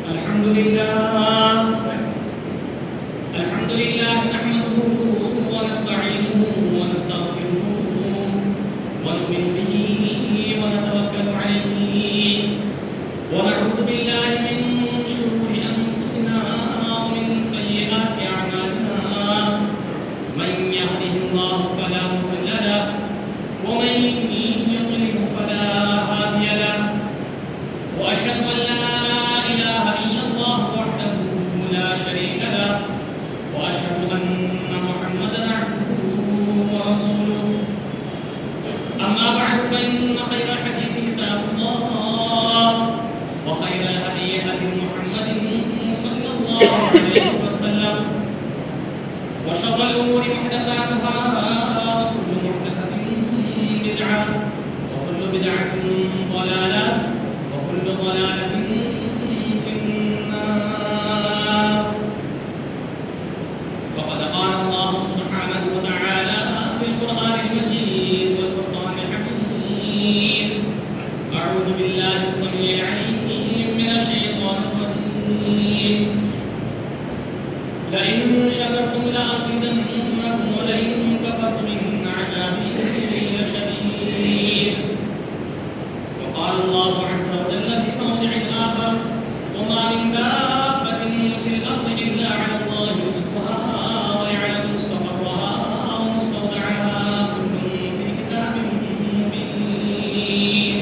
الحمد لله نحمده ونستعينه ونستغفره ونؤمن به ونتوكل عليه ونعوذ بالله من شرور أنفسنا ومن سيئات أعمالنا من يهده الله فلا مضل له ومن يضلل فلا هادي له وأشهد أن لا إله إلا الله وحده لا شريك له وأشهد أن محمدا عبده ورسوله أما بعد فإن خير الحديث كتاب الله وخير الهدي هدي محمد صلى الله عليه وسلم وشر الأمور محدثاتها وكل محدثة بدعة وكل بدعة ضلالة وكل ضلالة في النار. فقد قال الله سبحانه وتعالى في القرآن المجيد والفرقان الحميد: أعوذ بالله السميع العليم من الشيطان الرجيم. لئن شكرتم لأزيدنكم ولئن كفرتم إن عذابي لشديد. وقال الله عز وجل في موضع آخر: وما من دابة في الأرض إلا على الله رزقها ويعلم مستقرها ومستودعها كل في كتاب مبين.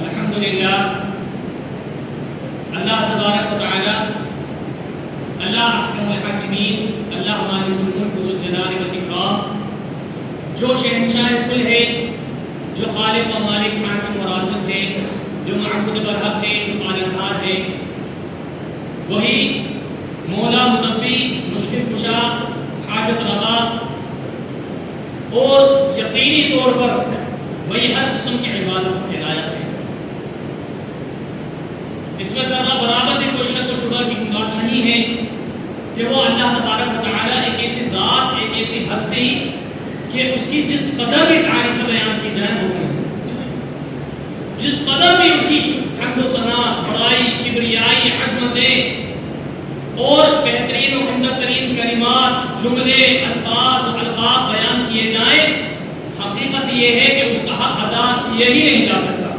الحمد لله. اللہ تبارک و تعالی، اللہ احکم الحاکمین، اللہ مالک الملک ذو الجلال والاکرام، جو شہنشاہ کل ہے، جو خالق و مالک حاکم و رازق ہے، جو معبود برحق ہے، جو پالنہار ہے، وہی مولا مربی، مشکل کشا، حاجت روا، اور یقینی طور پر وہی ہر قسم کی عبادت کی ہدایت ہے۔ اس میں ذرہ برابر بھی کوئی شک و شبہ کی بات نہیں ہے کہ وہ اللہ تبارک و تعالیٰ ایک ایسی ذات، ایک ایسی ہستی کہ اس کی جس قدر بھی تعریف بیان کی جائے وہ کم ہے، جس قدر بھی اس کی حمد و ثنا، بڑائی، کبریائی، عظمتیں اور بہترین و عمدہ ترین کلمات، جملے، الفاظ و القاب بیان کیے جائیں، حقیقت یہ ہے کہ اس کا حق ادا کیا ہی نہیں جا سکتا،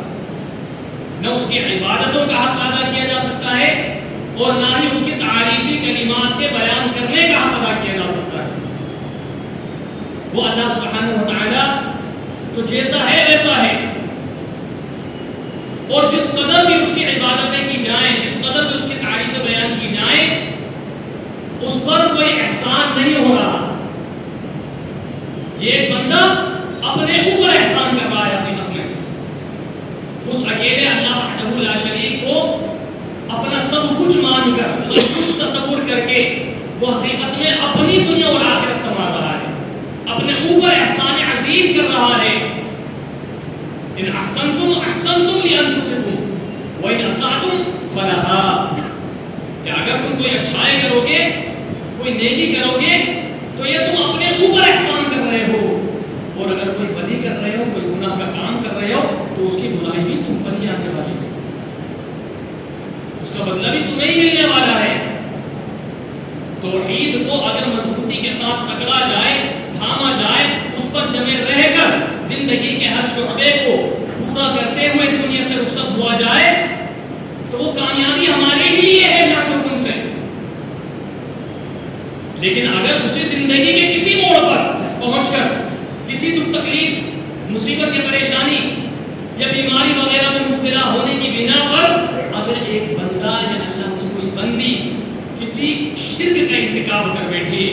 نہ اس کی عبادتوں کا حق ادا کیا جا سکتا ہے اور نہ ہی اس کی تعریفی کلمات کے بیان کرنے کا حق ادا کیا جا سکتا ہے۔ وہ اللہ سبحانہ و تعالیٰ تو جیسا ہے ویسا ہے، اور جس قدر بھی اس کی عبادتیں کی جائیں، جس قدر بھی اس کی تعریفیں بیان کی جائیں، اس پر کوئی احسان نہیں ہو رہا۔ یہ ایک بندہ اپنے اوپر احسان کر رہا ہے حقیقت میں، اس اکیلے اللہ وحدہ لا شریک کو اپنا سب کچھ مان کر، سب کچھ تصور کر کے وہ حقیقت میں اپنی دنیا اور آخرت سنوار رہا ہے، اپنے اوپر احسان عظیم کر رہا ہے۔ ان احسنتم احسنتم لانفسکم وان اسأتم فلہا، کہ اگر تم کوئی اچھائی کرو گے، کوئی نیکی کرو گے تو یہ تم اپنے اوپر احسان کر رہے ہو، اور اگر کوئی بدی کر رہے ہو، کوئی گناہ کا کام کر رہے ہو تو اس کی برائی بھی تم پر ہی آنے والی ہے، اس کا بدلہ بھی تمہیں ہی ملنے والا ہے۔ توحید کو اگر مضبوطی کے ساتھ پکڑا جائے، تھاما جائے، اس پر جمے رہ کر زندگی کے ہر شعبے کو پورا کرتے ہوئے اس دنیا سے رخصت ہوا جائے تو وہ کامیابی ہمارے ہی لیے ہے اللہ کے حکم سے۔ لیکن اگر اسی زندگی کے کسی موڑ پر پہنچ کر کسی دکھ تکلیف، مصیبت یا پریشانی یا بیماری وغیرہ میں مبتلا ہونے کی بنا پر اگر ایک بندہ یا اللہ کی کوئی بندی کسی شرک کا ارتکاب کر بیٹھی،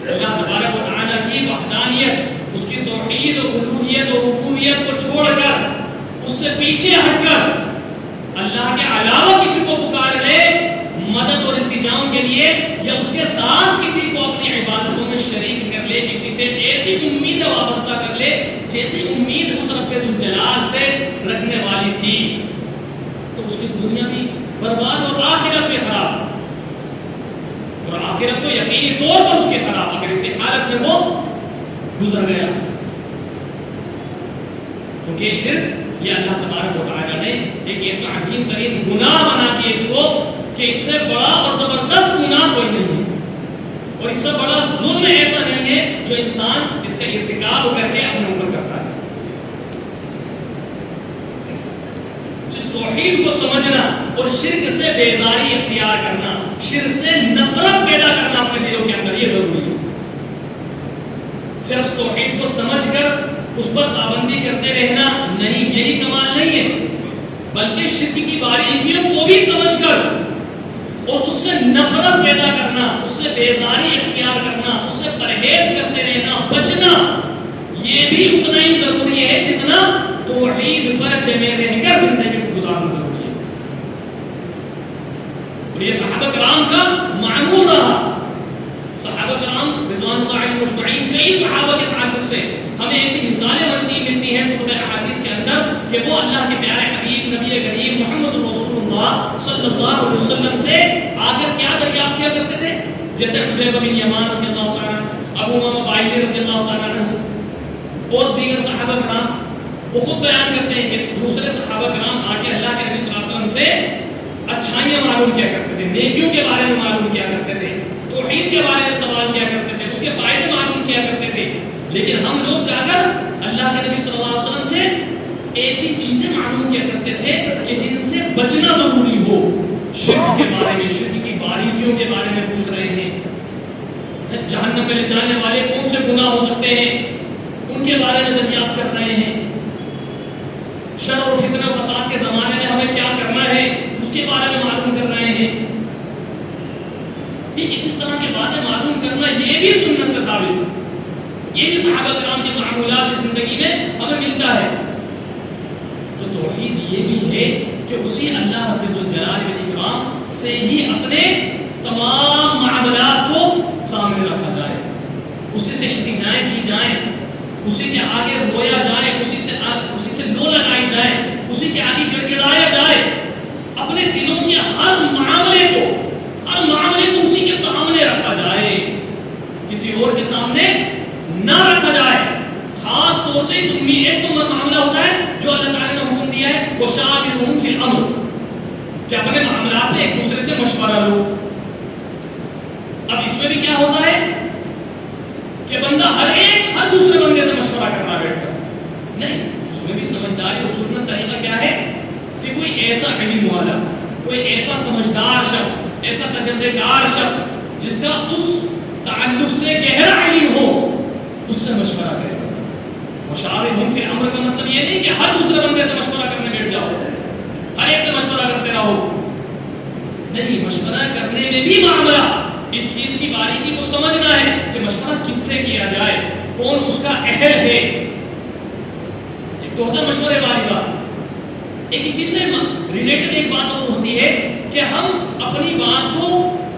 اللہ تبارک و تعالیٰ کی وحدانیت، اس کی توحید و الوہیت و ربوبیت کو چھوڑ کر، اس سے پیچھے ہٹ کر اللہ کے علاوہ کسی کو پکار لے مدد اور التجاؤں کے لیے، یا اس کے ساتھ کسی کو اپنی عبادتوں میں شریک کر لے، کسی سے ایسی امید وابستہ کر لے جیسی امید اس رب ذوالجلال سے رکھنے والی تھی، تو اس کی دنیا بھی برباد اور آخرت بھی خراب، اور آخرت تو یقینی طور پر اس کی خراب اگر اسی حالت میں وہ گزر گیا، کیونکہ شرک یہ اللہ تبارک و تعالیٰ نے ایک ایسا عظیم ترین گناہ بنا دیا اس کو کہ اس سے بڑا اور زبردست گناہ کوئی نہیں ہے، اور اس سے بڑا ظلم ایسا نہیں ہے جو انسان اس کا ارتکاب کر کے اپنے اوپر کرتا ہے۔ اس توحید کو سمجھنا اور شرک سے بیزاری اختیار کرنا، شرک سے نفرت پیدا کرنا اپنے دلوں کے اندر، یہ ضروری ہے۔ صرف توحید کو سمجھ کر اس پر پابندی کرتے رہنا نہیں، یہی کمال نہیں ہے، بلکہ شرک کی باریکیوں کو بھی سمجھ کر اور اس سے نفرت پیدا کرنا، اس سے بیزاری اختیار کرنا، اس سے پرہیز کرتے رہنا، بچنا، یہ بھی اتنا ہی ضروری ہے جتنا توحید پر جمے رہ کر زندگی کو گزارنا ضروری ہے۔ اور یہ صحابہ کرام کا معمول رہا۔ صحابہ کرام رضوان اللہ علیہم اجمعین، کئی صحابہ کے تعلق سے ہمیں ایسی مثالیں ملتی ہیں کتب احادیث کے اندر کہ وہ اللہ کے پیارے حبیب نبی کریم محمد رسول اللہ صلی اللہ علیہ وسلم سے آ کر کیا دریافت کیا کرتے تھے، جیسے حذیفہ بن یمان رضی اللہ تعالیٰ عنہ، ابو امامہ باہلی رضی اللہ تعالیٰ عنہ اور دیگر صحابہ کرام، وہ خود بیان کرتے ہیں کہ دوسرے صحابہ کرام آ کے اللہ کے نبی صلی اللہ علیہ وسلم سے اچھائیاں معلوم کیا کرتے تھے، نیکیوں کے بارے میں معلوم کیا کرتے تھے، توحید کے بارے میں سوال کیا کرتے تھے، اس کے فائدے معلوم کیا کرتے تھے۔ لیکن ہم لوگ جا کر اللہ کے نبی صلی اللہ علیہ وسلم سے ایسی چیزیں معلوم کیا کرتے تھے کہ جن سے بچنا ضروری ہو۔ شرک کے بارے میں، شرک کی باریکیوں کے بارے میں پوچھ رہے ہیں، جہنم میں لے جانے والے کون سے گناہ ہو سکتے ہیں ان کے بارے میں دریافت کر رہے ہیں، شر و فتنہ فساد کے زمانے میں ہمیں کیا کرنا ہے اس کے بارے میں معلوم کر رہے ہیں۔ اس طرح کی باتیں معلوم کرنا یہ بھی سنت سے ثابت ہے، یہ بھی صحابہ کرام کے معمولات کی زندگی میں ہمیں ملتا ہے۔ تو توحید یہ بھی ہے کہ اسی اللہ رب الجلال والاکرام سے ہی اپنے تمام معاملات کو سامنے رکھا جائے، اسی سے التجائیں کی جائیں، اسی کے آگے رویا جائے، اسی سے لو لگائی جائے، اسی کے آگے گڑ گڑایا جائے، اپنے دلوں کے ہر معاملے کو اسی کے سامنے رکھا جائے، کسی اور کے سامنے نہ رکھا جائے۔ خاص طور سے اس امید ایک تو معاملہ ہوتا ہے جو اللہ تعالیٰ نے حکم دیا ہے وَشَاوِرْهُمْ فِي الْأَمْرِ، کہ اپنے معاملات میں ایک دوسرے سے مشورہ لو۔ اب اس میں بھی کیا ہوتا ہے کہ بندہ ہر دوسرے بندے سے مشورہ کرنا بیٹھ کر نہیں، اس میں بھی سمجھداری اور سنت طریقہ کیا ہے کہ کوئی ایسا علم والا، کوئی ایسا سمجھدار شخص، ایسا تجربے کار شخص جس کا اس تعلق سے گہرا علم ہو، اس سے مشورہ کرے۔ مشاورہم فی الامر کا مطلب یہ نہیں کہ ہر دوسرے بندے سے مشورہ کرنے بیٹھ جاؤ، ہر ایک سے مشورہ کرتے رہو، نہیں، مشورہ کرنے میں بھی معاملہ اس چیز کی باریکی کو سمجھنا ہے کہ مشورہ کس سے کیا جائے، کون اس کا اہل ہے۔ ایک تو ہوتا ہے مشورے والی بات، ایک اسی سے ریلیٹڈ ایک بات اور ہوتی ہے کہ ہم اپنی بات کو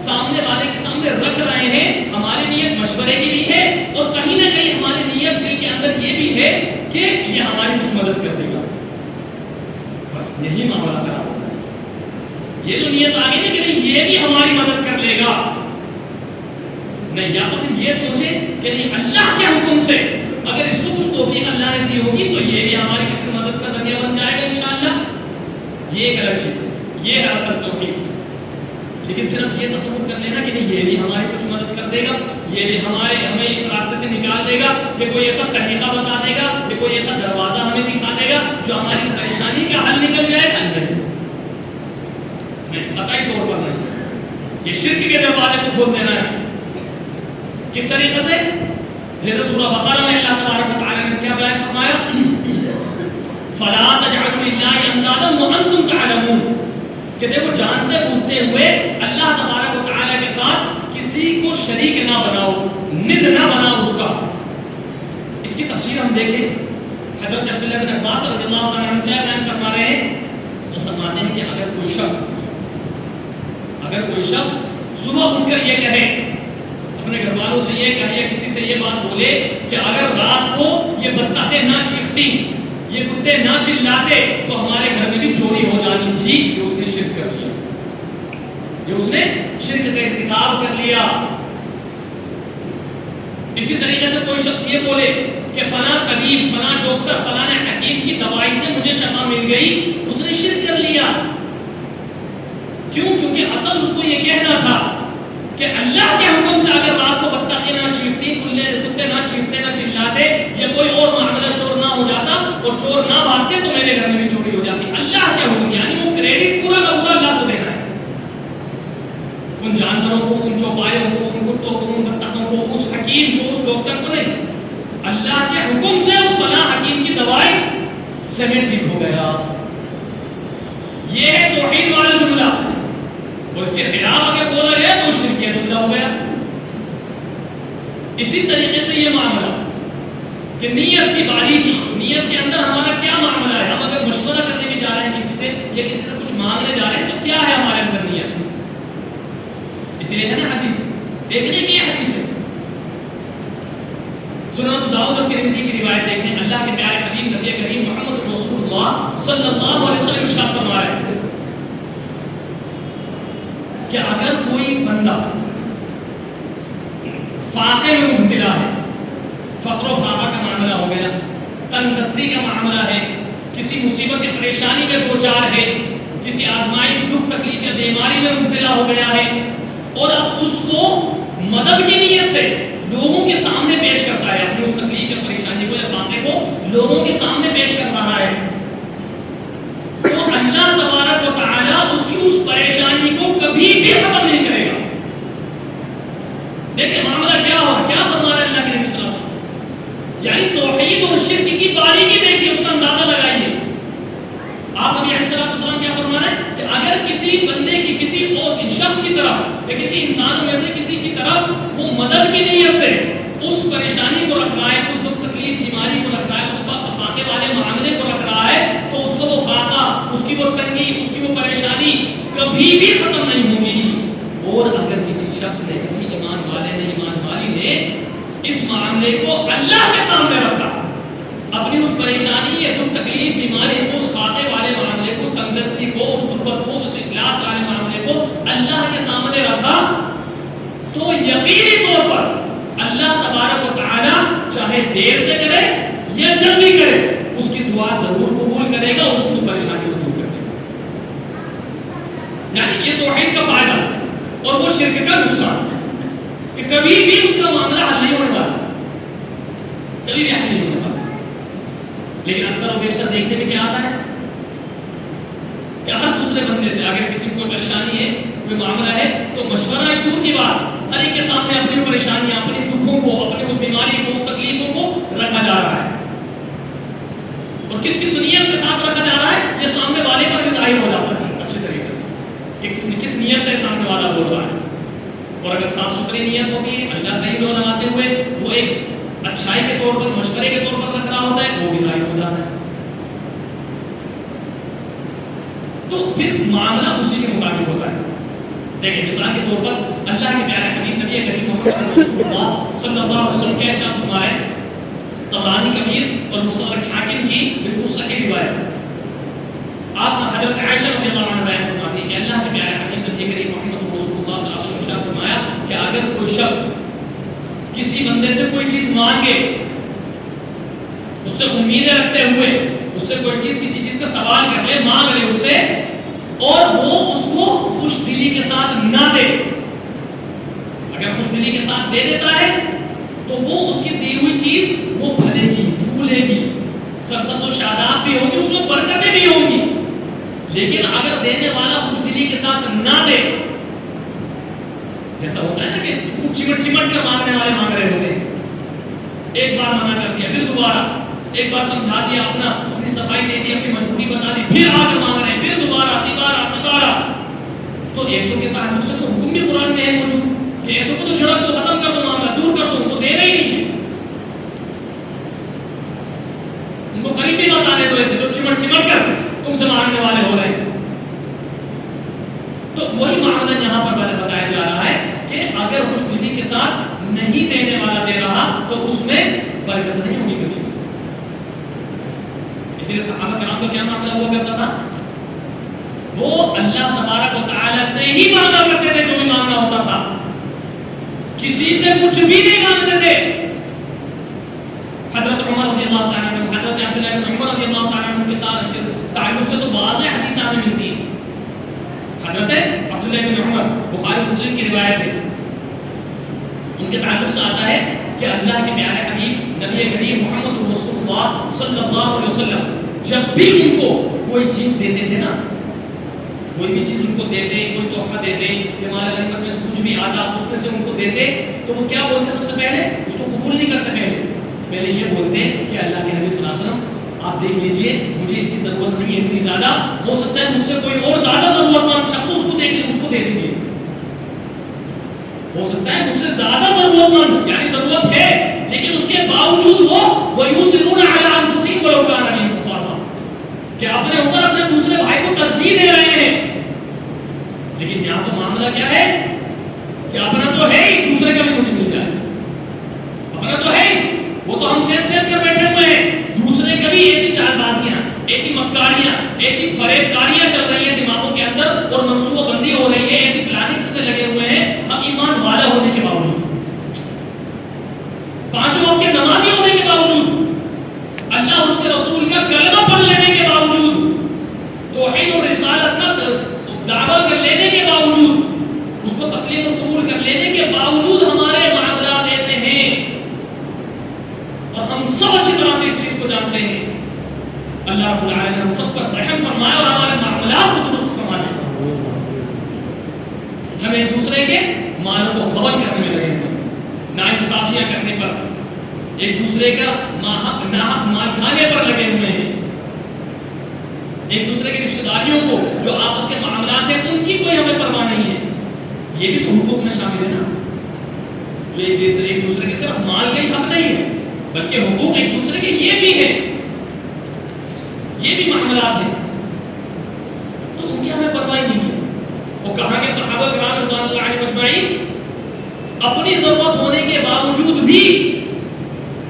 سامنے والے کے سامنے رکھ رہے ہیں، ہماری نیت مشورے کی بھی ہے اور کہیں نہ کہیں ہماری نیت دل کے اندر یہ بھی ہے کہ یہ ہماری کچھ مدد کر دے گا، بس یہی معاملہ خراب ہوتا ہے۔ یہ جو نیت آگے نہیں کہ نہیں یہ بھی ہماری مدد کر لے گا، نہیں، یا تو پھر یہ سوچے کہ نہیں اللہ کے حکم سے اگر اس کو کچھ توفیق اللہ نے دی ہوگی تو یہ بھی ہماری کسی مدد کا ذریعہ بن جائے گا انشاءاللہ، یہ ایک الگ چیز ہے، یہ ہے اصل توفیق۔ لیکن صرف یہ تصور کر لینا کہ نہیں یہ بھی ہماری کچھ مدد کر دے گا، یہ بھی ہمیں اس راستے سے نکال دے گا، کہ کوئی ایسا طریقہ بتا دے گا، کہ کوئی ایسا دروازہ ہمیں دکھا دے گا جو ہماری اس پریشانی کا حل نکل جائے گا، نہیں، قطعی طور پر نہیں۔ یہ شرک کے دروازے کو کھول دینا ہے۔ کس طریقے سے؟ جیسے سورہ بقرہ میں اللہ تبارک و تعالیٰ نے کیا بیان فرمایا، فَلَا تَجْعَلُوا لِلَّهِ أَنْدَادًا وَأَنْتُمْ تَعْلَمُونَ، کہ دیکھو جانتے بوجھتے ہوئے اللہ تبارک و تعالیٰ کے ساتھ کسی کو شریک نہ بناؤ، ند نہ بناؤ اس کا۔ اس کی تفسیر ہم دیکھیں، حضرت عبداللہ بن عباس رضی اللہ تعالیٰ عنہ کیا بیان فرما رہے ہیں، وہ فرماتے ہیں کہ اگر کوئی شخص صبح اٹھ کر یہ کہے، اپنے گھر والوں سے یہ کہے یا کسی سے یہ بات بولے کہ اگر رات کو یہ بطخیں نہ چیختی، یہ کتے نہ چلاتے تو ہمارے گھر میں بھی چوری ہو جانی تھی، یہ اس نے شرک کر لیا، یہ اس نے شرک کا ارتکاب کر لیا۔ اسی طریقے سے کوئی شخص یہ بولے کہ فلاں طبیب، فلاں ڈاکٹر، فلاں حکیم کی دوائی سے مجھے شفا مل گئی، اس نے شرک کر لیا. کیوں؟ کیونکہ اصل اس کو یہ کہنا تھا کہ اللہ کے حکم سے اگر رات کو بطخیں نہ چیختی، کتے نہ چیختے، نہ چلاتے، یا کوئی اور معاملہ شور نہ ہو جاتا اور چور نہ بھاگتے تو میرے گھر میں بھی چوری ہو جاتی. اللہ کے حکم، یعنی وہ کریڈٹ پورا کا پورا اللہ کو دینا ہے. ان جانوروں کو، ان چوپایوں کو، ان کتوں کو، ان بطخوں کو، اس حکیم کو، اس ڈاکٹر کو نہیں. اللہ کے حکم سے اس فلاں حکیم کی دوائی سے میں ٹھیک ہو گیا. یہ ہے توحید والا جملہ. اور اس کے خلاف اگر بولا گیا تو شرکیہ جملہ ہو گیا. اسی طریقے سے یہ معاملہ کہ نیت کی باریکی، نیت کے اندر ہمارا کیا معاملہ ہے. ہم اگر مشورہ کرنے بھی جا رہے ہیں کسی سے یا کسی سے کچھ مانگنے جا رہے ہیں تو کیا ہے ہمارے اندر نیت. اسی لیے ہے نا حدیث، دیکھنے کی حدیث ہے. سنن ابو داؤد اور ترمذی کی روایت دیکھیں. اللہ کے پیارے حبیب نبی کریم محمد رسول اللہ صلی اللہ علیہ وسلم ارشاد فرما رہے ہیں کہ اگر کوئی بندہ فاقے میں مبتلا ہے، فقر و فاقہ کا معاملہ ہو گیا، تنگ دستی کا معاملہ ہے، کسی مصیبت یا پریشانی میں دوچار ہے، کسی آزمائش، دکھ، تکلیف یا بیماری میں مبتلا ہو گیا ہے، اور اب اس کو مدد کی نیت سے لوگوں کے سامنے پیش کرتا ہے، اپنی اس تکلیف یا پریشانی کو یا فاقے کو لوگوں کے سامنے پیش کر رہا ہے، تو اللہ تبارک و تعالیٰ اس کی اس پریشانی کو کبھی بھی ختم نہیں کرے گا. دیکھیں معاملہ کیا ہوا، کیا فرما رہے اللہ کے نبی صلی اللہ علیہ وسلم. یعنی توحید اور شرک کی باریکی دیکھیے، اس کا اندازہ لگائیے. آپ نبی علیہ السلام کیا فرما رہے ہیں کہ اگر کسی بندے کی کسی اور شخص کی طرف یا کسی انسان میں سے کسی کی طرف وہ مدد کی نیت سے اس پریشانی کو رکھ رہا ہے، اس دکھ تکلیف بیماری کو رکھ رہا ہے، اس فاقے والے معاملے کو رکھ رہا ہے، تو اس کو وہ فاقہ، اس کی وہ تنگی، اس کی وہ پریشانی کبھی بھی ختم نہیں ہوگی. اور اگر کسی شخص نے، کسی ایمان والے نے، ایمان والی نے اس معاملے کو اللہ کے سامنے رکھا، اپنی اس پریشانی یا دکھ تکلیف بیماری کو، اس فاقے والے معاملے کو، اس تندرستی کو، اس غربت کو، اس اخلاص والے معاملے کو اللہ کے سامنے رکھا، تو یقینی طور پر اللہ تبارک و تعالیٰ چاہے دیر سے کرے یا جلدی کرے اس کی دعا ضرور قبول کرے گا، اس پریشانی کو دور کر دے گا. یعنی یہ توحید کا فائدہ اور وہ شرک کا نقصان کہ کبھی بھی اس کا معاملہ حل نہیں ہونے والا، کبھی بھی حل نہیں ہونے والا. لیکن اکثر و بیشتر دیکھنے میں کیا آتا ہے کہ ہر دوسرے بندے سے اگر کسی کو پریشانی ہے، کوئی معاملہ ہے، تو مشورہ ایک دور کی بات، ہر ایک کے سامنے اپنی پریشانیاں، اپنے دکھوں کو، اپنے اس بیماری کو، اس تکلیفوں کو رکھا جا رہا ہے. اور کس کس نیت کے ساتھ رکھا جا رہا ہے یہ سامنے والے پر بھی ظاہر ہو جاتا ہے اچھے طریقے سے، کس نیت سے سامنے والا بول رہا ہے. اور اگر صاف ستھری نیت ہوتی ہے، اللہ صحیح لو لگاتے ہوئے وہ ایک اچھائی کے طور پر، مشورے کے طور پر رکھ رہا ہوتا ہے، وہ بھی ظاہر ہو جاتا ہے. تو پھر معاملہ اسی کے مطابق ہوتا ہے. دیکھیں مثال کے طور پر اللہ کے پیارے حبیب نبی کریم محمد رسول اللہ صلی اللہ علیہ وسلم کے ارشاد فرما رہے ہیں، طبرانی کبیر اور مستدرک حاکم کی بالکل صحیح روایت. آپ حضرت عائشہ رضی اللہ عنہا بیان فرماتی ہیں کہ اللہ کے پیارے حبیب نبی کریم محمد رسول اللہ صلی اللہ علیہ وسلم نے ارشاد فرمایا کہ اگر کوئی شخص کسی بندے سے کوئی چیز مانگے، اس سے امیدیں رکھتے ہوئے، اس سے کوئی چیز، کسی چیز کا سوال کر لے، مانگ لے اس سے، اور وہ اس کو خوش دلی کے ساتھ نہ دے، اگر خوش دلی کے ساتھ دے دیتا ہے تو وہ اس کی دی ہوئی چیز وہ پھلے گی، پھولے گی، سرسبز و شاداب بھی ہوگی، اس میں برکتیں بھی ہوں گی. لیکن اگر دینے والا خوش دلی کے ساتھ نہ دے، جیسا ہوتا ہے نا کہ خوب چمٹ چمٹ کر مانگنے والے مانگ رہے ہوتے ہیں، ایک بار منع کر دیا، پھر دوبارہ ایک بار سمجھا دیا، اپنی صفائی دے دی، اپنی مجبوری بتا دی، پھر آ کے مانگ رہے ہیں، پھر دوبارہ، تیبارہ، ستارہ. تو ایسوں کے تعلق سے تو حکم بھی قرآن میں ہے موجود کہ ایسوں کو تو جھڑک دو، ختم کر دو، معاملہ دور کر دو، ان کو دینا ہی نہیں ہے، ان کو قریب بھی مت آنے دو، ایسے تو چمٹ چمٹ کر تم سے مانگنے والے ہو رہے ہیں. تو وہی معاملہ یہاں پر بتایا جا رہا ہے کہ اگر خوش دلی کے ساتھ نہیں دینے والا دے رہا تو اس میں برکت نہیں ہوگی کبھی. اسی لیے صحابہ کرام کا کیا معاملہ ہوا کرتا تھا، وہ اللہ تبارک و تعالی سے ہی مانگا کرتے تھے جو بھی مانگنا ہوتا تھا، کسی سے کچھ بھی نہیں مانگتے تھے. حضرت حضرت عبداللہ بن عمر رضی اللہ تعالیٰ عنہ کے ساتھ تعلق سے تو واضح حدیث ہمیں ملتی ہے. حضرت عبداللہ بن عمر بخاری مسلم کی روایت ہے, ان کے تعلق سے آتا ہے کہ اللہ کے پیارے حبیب نبی کریم محمد رسول اللہ صلی اللہ علیہ وسلم جب بھی ان کو کوئی چیز دیتے تھے نا, کوئی بھی چیز ان کو دیتے, کوئی تحفہ دیتے یا مال غنیمت میں سے کچھ بھی آتا اس میں سے ان کو دیتے, تو وہ کیا بولتے سب سے پہلے؟ اس کو قبول نہیں کرتے, پہلے یہ بولتے کہ اللہ کے نبی صلی اللہ علیہ وسلم آپ دیکھ لیجئے مجھے اس کی ضرورت نہیں ہے اتنی زیادہ, ہو سکتا ہے مجھ سے کوئی اور زیادہ ضرورت مند شخص اس کو دیکھ لیں, اس کو دے دیجئے, ہو سکتا ہے مجھ سے زیادہ ضرورت مند یعنی ضرورت ہے لیکن اس کے باوجود وہ وَيُؤْثِرُونَ عَلَىٰ أَنفُسِهِمْ وَلَوْ كَانَ بِهِمْ خَصَاصَةٌ کہ اپنے اوپر اپنے دوسرے بھائی کو ترجیح دے رہے ہیں, لیکن یہاں تو معاملہ کیا ہے کہ اپنا تو ہے ہی, دوسرے کا بھی مجھے مل جائے, اپنا تو ہے ہی, وہ تو ہم سیت کر بیٹھے ہوئے ہیں, دوسرے کا بھی ایسی چال بازیاں, ایسی مکاریاں, ایسی فریب کاریاں چل رہی ہیں دماغوں کے اندر اور منصوبہ بندی ہو رہی ہے, ایسی پلاننگز میں لگے ہوئے ہیں. ہم ایمان والا ہونے کے باوجود, پانچوں وقت کے نمازی ہونے کے باوجود, اللہ اس کے رسول کا کلمہ پڑھ لینے کے باوجود, توحید اور رسالت کا دعویٰ کر لینے کے باوجود, اس کو تسلیم اور قبول کر لینے کے باوجود ہمارے معاملات ایسے ہیں, اور ہم سب اچھی طرح سے اس چیز کو جانتے ہیں. اللہ رب العالمین ہم سب پر رحم فرمائے اور ہمارے معاملات کو درست فرمائے. ہم ایک دوسرے کے مالوں کو غبن کرنے میں لگے ہوئے, ناانصافیاں کرنے پر, ایک دوسرے کا ناحق مال کھانے پر لگے ہوئے ہیں, ایک دوسرے کی رشتہ داریوں کو جو آپس کے معاملات ہیں ان کی کوئی ہمیں پرواہ نہیں ہے. یہ بھی تو حقوق میں شامل ہے نا, جو ایک دوسرے کے صرف مال کا ہی حق نہیں ہے بلکہ حقوق ایک دوسرے کے یہ بھی ہیں, یہ بھی معاملات ہیں, تو ان کی ہمیں پرواہ نہیں ہے. وہ کہاں کے صحابہ کرام رضوان اللہ علیہم اجمعین اپنی ضرورت ہونے کے باوجود بھی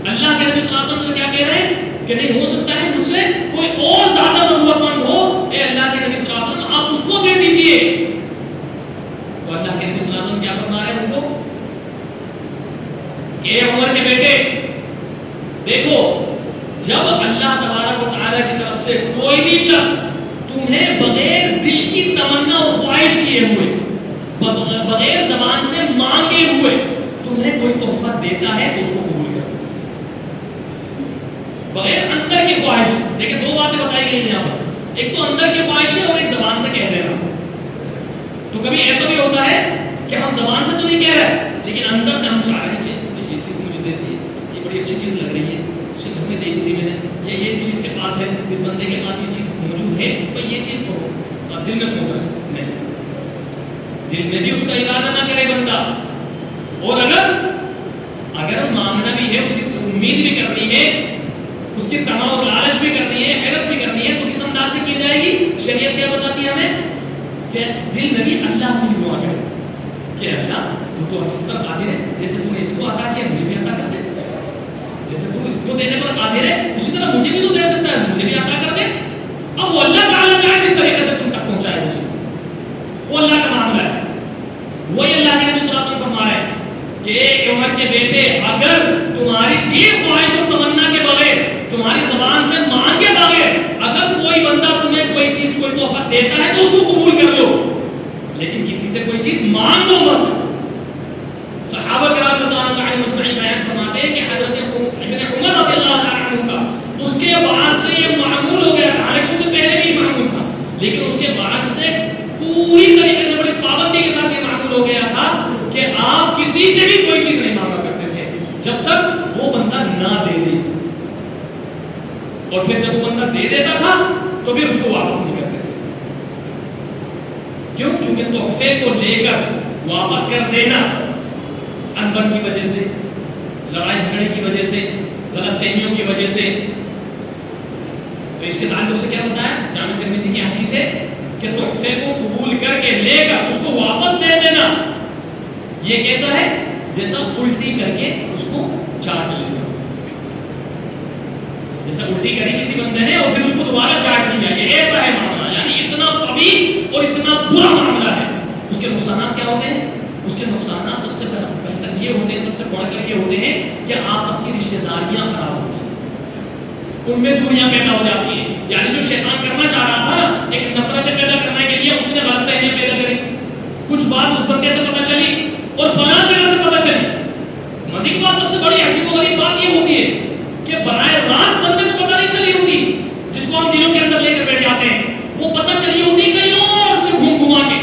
اللہ کے نبی صلی اللہ علیہ وسلم کیا کہہ رہے ہیں کہ نہیں, ہو سکتا ہے مجھ سے کوئی اور زیادہ ضرورت مند ہو, اے اللہ کے نبی صلی اللہ علیہ وسلم آپ اس کو دے دیجئے. تو اللہ کے نبی صلی اللہ علیہ وسلم کیا فرما رہے ہیں ان کو کہ اے عمر کے بیٹے دیکھو, جب اللہ تبارک و تعالیٰ کی طرف سے کوئی بھی شخص تمہیں بغیر دل کی تمنا و خواہش کیے ہوئے, بغیر زبان سے مانگے ہوئے تمہیں کوئی تحفہ دیتا ہے تو اس کو قبول کرو, بغیر اندر کی خواہش. لیکن دو باتیں بتائی گئی ہیں یہاں پر, ایک تو اندر کی خواہش ہے اور ایک زبان سے کہہ دینا. تو کبھی ایسا بھی ہوتا ہے کہ ہم زبان سے تو نہیں کہہ رہے لیکن اندر سے ہم چاہ رہے ہیں کہ یہ چیز مجھے دے دی, یہ بڑی اچھی چیز لگ رہی ہے, اسے گھر میں دیکھی تھی میں نے, یہ اس چیز کے پاس ہے, اس بندے کے پاس یہ چیز موجود ہے, تو یہ چیز دل میں سوچ رہا ہے, نہیں, دل میں بھی اس کا ارادہ نہ کرے بندہ, اور اگر مانگنا بھی ہے, اس کی امید بھی کرنی ہے, اس کی تما اور لالچ بھی کرنی ہے, حیرت بھی کرنی ہے, تو کس انداز سے کی جائے گی؟ شریعت کیا بتاتی ہے ہمیں کہ دل میں بھی اللہ سے بھی دعا کرے کہ اللہ تو ہر چیز پر قادر ہے, جیسے تو نے اس کو عطا کیا مجھے بھی عطا کر دے, جیسے تو اس کو دینے پر قادر ہے اسی طرح مجھے بھی تو دے سکتا ہے, مجھے بھی عطا کر دے. اب وہ اللہ تعالیٰ چاہے جس طریقے سے تم تک پہنچائے وہ چیز, وہ اللہ کا معاملہ ہے. وہی اللہ کے نبی صلی اللہ علیہ وسلم فرما رہے ہیں کہ اے عمر کے بیٹے, اگر تمہاری دل خواہش اور تمنا کے بغیر, تمہاری زبان سے مانگے بغیر اگر کوئی بندہ تمہیں کوئی چیز, کوئی تحفہ دیتا ہے تو اس کو قبول کر لو, لیکن کسی سے کوئی چیز مانگ لو مت. صحابہ کرام رضوان اللہ علیہم اجمعین بیان فرماتے ہیں کہ حضرت ابن عمر رضی اللہ عنہ کا اس کے بعد سے یہ معمول ہو گیا, حالانکہ اس سے پہلے بھی معمول تھا, لیکن اس کے بعد سے پوری طریقے سے بڑی پابندی کے ساتھ یہ معمول ہو گیا تھا کہ آپ کسی سے بھی کوئی چیز نہیں مانگا کرتے تھے جب تک وہ بندہ نہ دے دے, اور پھر جب وہ بندہ دے دیتا تھا تو پھر اس کو واپس نہیں کرتے تھے. کیوں؟ کیونکہ تحفے کو لے کر واپس کر دینا انبن کی وجہ سے, لڑائی جھگڑے کی وجہ سے, غلط فہمیوں کی وجہ سے, تو اس کے تعلق سے کیا بتایا جامع ترمذی کی حدیث ہے کہ تحفے کو قبول کر کے لے کر اس کو واپس دے دینا یہ کیسا ہے, جیسا الٹی کر کے اس کو چاٹ لینا, جیسا الٹی کری کسی بندے نے اور پھر اس کو دوبارہ چاٹ لیا, یہ ایسا ہے معاملہ. یعنی اتنا قبیح اور اتنا برا معاملہ ہے. اس کے نقصانات کیا ہوتے ہیں؟ اس کے نقصانات سب سے بہتر یہ ہوتے ہیں, سب سے بڑھ کر یہ ہوتے ہیں کہ آپس کی رشتہ داریاں خراب ہوتی ہیں, ان میں دوریاں پیدا ہو جاتی ہیں. یعنی جو شیطان کرنا چاہ رہا تھا نا ایک نفرت پیدا کرنے کے لیے اس نے غلط فہمیاں پیدا کری. کچھ بات اس بندے سے پتہ چلی اور فلاں جگہ سے پتہ چلی. مزید کی بات سب سے بڑی عجیب و غریب بات یہ ہوتی ہے کہ براہ راست بندے سے پتہ نہیں چلی ہوتی جس کو ہم دلوں کے اندر لے کر بیٹھ جاتے ہیں. وہ پتہ چلی ہوتی کہیں اور سے گھوم گھما کے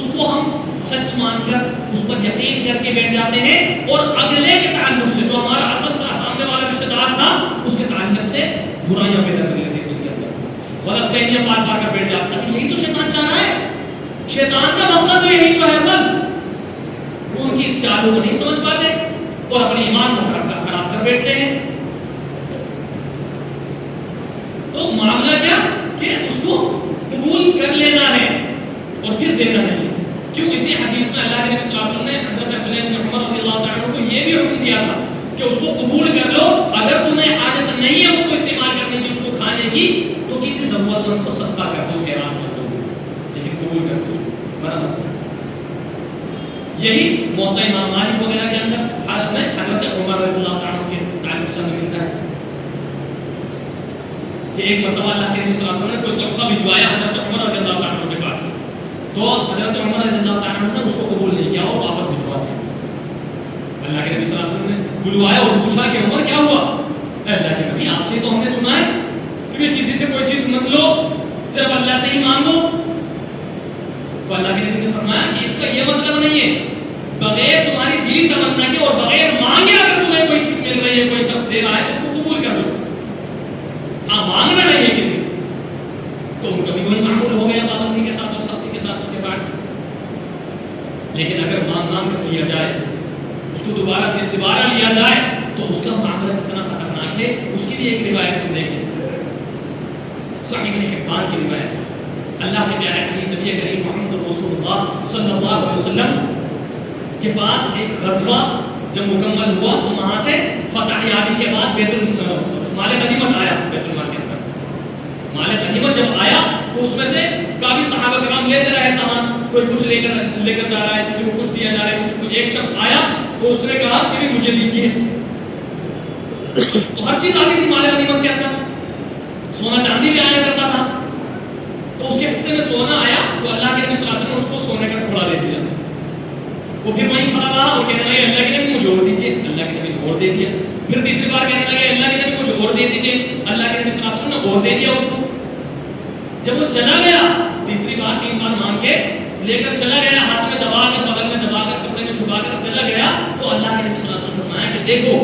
اس کو ہم سچ مان کر اس پر یقین کر کے بیٹھ جاتے ہیں اور اگلے کے تعلق سے جو ہمارا اصل سامنے والا رشتہ دار تھا اس کے تعلق سے برائیاں پیدا کر لیتے ہیں دل کے اندر. غلط فہمیاں پار پار کر بیٹھ جاتا ہے. یہی تو شیطان چاہ رہا ہے. شیطان کا مقصد تو یہی تو ہے اصل. وہ ان کی اس چالوں کو نہیں سمجھ پاتے اور اپنے ایمان کو خراب کر بیٹھتے ہیں. تو معاملہ کیا کہ اس کو قبول کر لینا ہے اور پھر دینا نہیں. کیوں؟ اسی حدیث میں اللہ کے نبی صلی اللہ علیہ وسلم نے حضرت عبداللہ بن عمر رضی اللہ تعالیٰ عنہ کو یہ بھی حکم دیا تھا کہ اس کو قبول کر لو. اگر تمہیں حاجت نہیں ہے اس کو استعمال کرنے کی اس کو کھانے کی تو کسی ضرورت مند کو صدقہ کر دو خیرات کر دو لیکن قبول کر دو اس کو برابر. یہی موطا امام مالک وغیرہ کے اندر ہمیں حضرت عمر رضی اللہ تعالیٰ عنہ کے تعلق سے ملتا ہے کہ ایک مرتبہ اللہ کے نبی صلی اللہ علیہ وسلم نے کوئی تحفہ بھجوایا حضرت عمر رضی اللہ تعالیٰ عنہ کے پاس تو حضرت عمر رضی اللہ تعالیٰ عنہ نے اس کو قبول نہیں کیا اور واپس بھجوا دیا. اللہ کے نبی صلی اللہ علیہ وسلم نے بلوایا اور پوچھا کہ عمر کیا ہوا؟ اللہ کے نبی آپ سے تو ہم نے سنا ہے کہ کسی سے کوئی چیز مت لو صرف اللہ سے ہی مانگو. تو اللہ کے نبی نے فرمایا کہ اس کا یہ مطلب نہیں ہے بغیر تمہاری دلی تمنا کے اور بغیر مانگے اگر تمہیں کوئی چیز مل رہی ہے کوئی شخص دے رہا ہے تو اس کو قبول کر لو. ہاں مانگنا نہیں ہے کسی سے. تو ان کا بھی وہی معمول ہو گیا پابندی کے ساتھ اور سختی کے ساتھ اس کے بعد. لیکن اگر مانگ کر لیا جائے اس کو دوبارہ لیا جائے تو اس کا معاملہ کتنا خطرناک ہے. اس کی بھی ایک روایت ہم دیکھیں صحیح ابن حبان کی روایت. اللہ کے پیارے حبیب نبی کریم محمد رسول اللہ صلی اللہ علیہ وسلم کے پاس ایک غزوہ جب مکمل ہوا تو وہاں سے فتح یابی کے بعد مال غنیمت آیا. بیت المال کے اندر مال غنیمت جب آیا تو اس میں سے کافی صحابہ کرام لیتے رہے سامان. کوئی کچھ لے کر جا رہا ہے کسی کو کچھ دیا جا رہا ہے. کسی کو ایک شخص آیا تو اس نے کہا کہ مجھے دیجیے. تو ہر چیز آتی تھی مال غنیمت کے اندر. سونا چاندی بھی آیا کرتا تھا. تو اس کے حصے میں سونا آیا تو اللہ کے نبی صلی اللہ علیہ وسلم نے اس کو سونے کا ٹکڑا دے دیا. وہ پھر وہیں کھڑا رہا اور کہنے لگے اللہ کے نبی مجھے اور دیجیے. اللہ کے نبی اور دے دیا. پھر تیسری بار کہنے لگے اللہ کے نبی مجھے اور دے دیجیے. اللہ کے نبی صلی اللہ علیہ وسلم نے اور دے دیا اس کو. جب وہ چلا گیا تیسری بار 3 بار مانگ کے لے کر چلا گیا ہاتھ میں دبا کر بغل میں دبا کر کپڑے میں چھپا کر چلا گیا تو اللہ کے نبی صلی اللہ علیہ وسلم نے فرمایا کہ دیکھو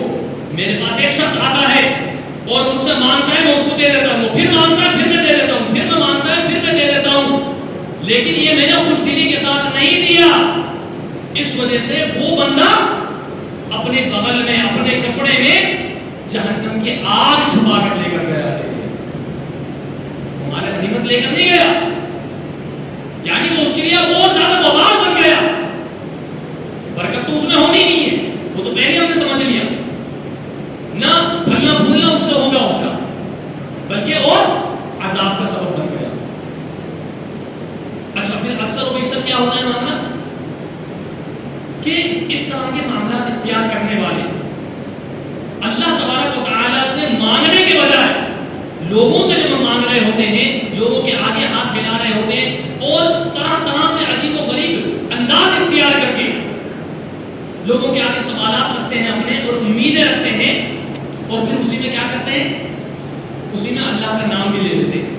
میرے پاس ایک شخص آتا ہے اور مجھ سے مانگتا ہے میں اس کو دے دیتا ہوں. پھر مانگتا ہے پھر میں دے دیتا ہوں. پھر میں مانگتا ہے پھر میں دے دیتا ہوں. لیکن یہ میں نے خوش دلی کے ساتھ نہیں دیا. اس وجہ سے وہ بندہ اپنے بغل میں اپنے کپڑے میں جہنم کی آگ چھپا کر لے کر گیا ہے. ہمارے غنیمت لے کر نہیں گیا. یعنی وہ اس کے لیے بہت زیادہ وبال بن گیا. برکت تو اس میں ہونی نہیں ہے. وہ تو پہلے ہم نے سمجھ لیا. نہ پھلنا پھولنا اس سے ہوگا اس کا بلکہ اور عذاب کا سبب بن گیا. اچھا پھر اکثر و بیشتر کیا ہوتا ہے معاملہ کہ اس طرح کے معاملات اختیار کرنے والے اللہ تبارک و تعالیٰ سے مانگنے کے بجائے لوگوں سے جب مانگ رہے ہوتے ہیں لوگوں کے آگے ہاتھ پھیلا رہے ہوتے ہیں اور طرح طرح سے عجیب و غریب انداز اختیار کر کے لوگوں کے آگے سوالات رکھتے ہیں اپنے اور امیدیں رکھتے ہیں اور پھر اسی میں کیا کرتے ہیں اسی میں اللہ کا نام بھی لے دیتے ہیں